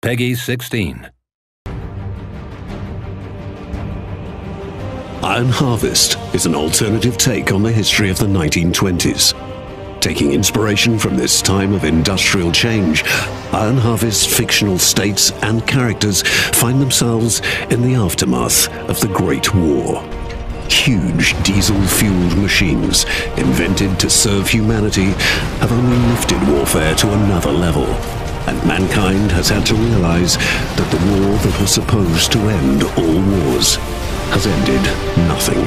Peggy 16. Iron Harvest is an alternative take on the history of the 1920s. Taking inspiration from this time of industrial change, Iron Harvest's fictional states and characters find themselves in the aftermath of the Great War. Huge diesel-fueled machines, invented to serve humanity, have only lifted warfare to another level, and mankind has had to realize that the war that was supposed to end all wars has ended nothing.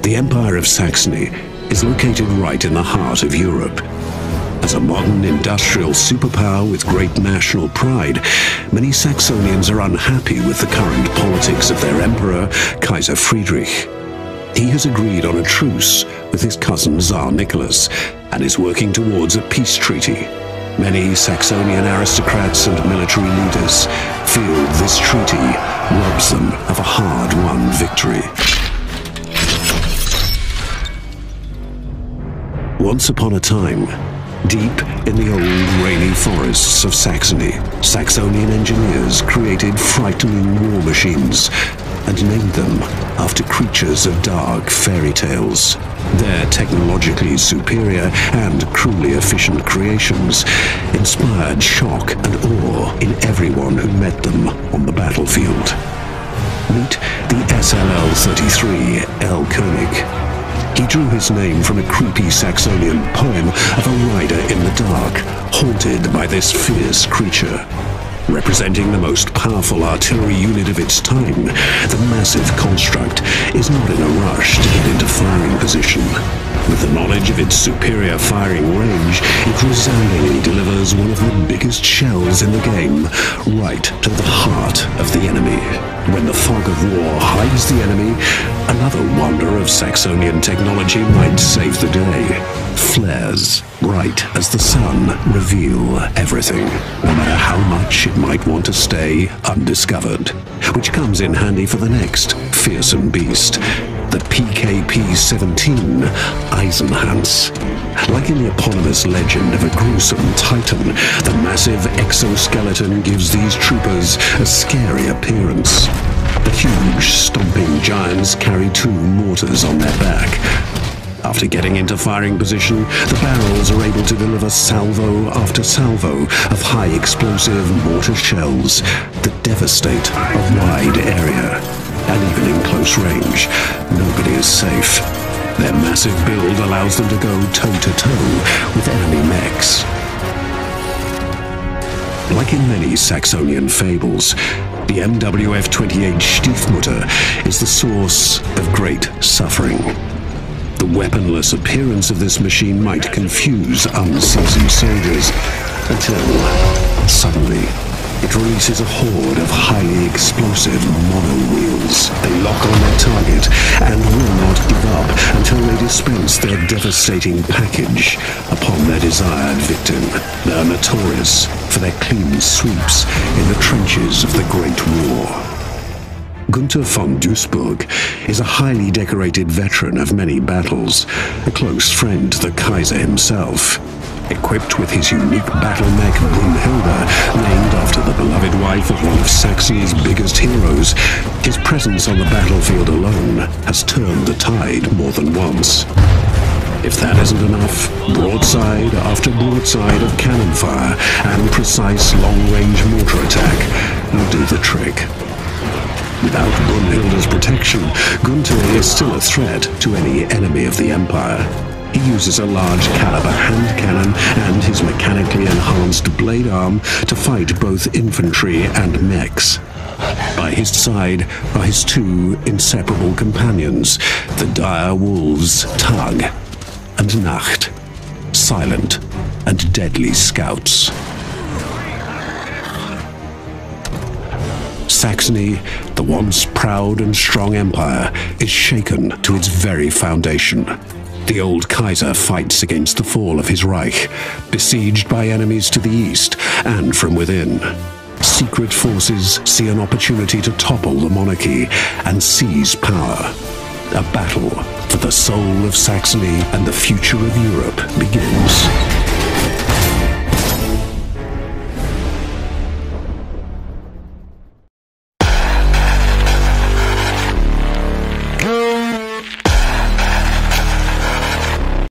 The Empire of Saxony is located right in the heart of Europe. As a modern industrial superpower with great national pride, many Saxonians are unhappy with the current politics of their emperor, Kaiser Friedrich. He has agreed on a truce with his cousin Tsar Nicholas and is working towards a peace treaty. Many Saxonian aristocrats and military leaders feel this treaty robs them of a hard-won victory. Once upon a time, deep in the old rainy forests of Saxony, Saxonian engineers created frightening war machines and named them after creatures of dark fairy tales. Their technologically superior and cruelly efficient creations inspired shock and awe in everyone who met them on the battlefield. Meet the SLL-33 L. Koenig. He drew his name from a creepy Saxonian poem of a rider in the dark, haunted by this fierce creature. Representing the most powerful artillery unit of its time, the massive construct is not in a rush to get into firing position. With the knowledge of its superior firing range, it resoundingly delivers one of the biggest shells in the game, right to the heart of the enemy. When the fog of war hides the enemy, another wonder of Saxonian technology might save the day. Flares, bright as the sun, reveal everything, no matter how much it might want to stay undiscovered. Which comes in handy for the next fearsome beast, the PKP-17 Eisenhans. Like in the eponymous legend of a gruesome titan, the massive exoskeleton gives these troopers a scary appearance. The huge, stomping giants carry 2 mortars on their back. After getting into firing position, the barrels are able to deliver salvo after salvo of high-explosive mortar shells that devastate a wide area. And even in close range, nobody is safe. Their massive build allows them to go toe-to-toe with enemy mechs. Like in many Saxonian fables, the MWF-28 Stiefmutter is the source of great suffering. The weaponless appearance of this machine might confuse unseasoned soldiers until, suddenly, it releases a horde of highly explosive mono-wheels. They lock on their target and will not give up until they dispense their devastating package upon their desired victim. They are notorious for their clean sweeps in the trenches of the Great War. Gunther von Duisburg is a highly decorated veteran of many battles, a close friend to the Kaiser himself. Equipped with his unique battle mech Brunhilde, named after the beloved wife of one of Saxony's biggest heroes, his presence on the battlefield alone has turned the tide more than once. If that isn't enough, broadside after broadside of cannon fire and precise long-range mortar attack will do the trick. Without Brunhilde's protection, Gunther is still a threat to any enemy of the Empire. He uses a large caliber hand cannon and his mechanically enhanced blade arm to fight both infantry and mechs. By his side are his 2 inseparable companions, the dire wolves Tag and Nacht, silent and deadly scouts. Saxony, the once proud and strong empire, is shaken to its very foundation. The old Kaiser fights against the fall of his Reich, besieged by enemies to the east and from within. Secret forces see an opportunity to topple the monarchy and seize power. A battle for the soul of Saxony and the future of Europe begins.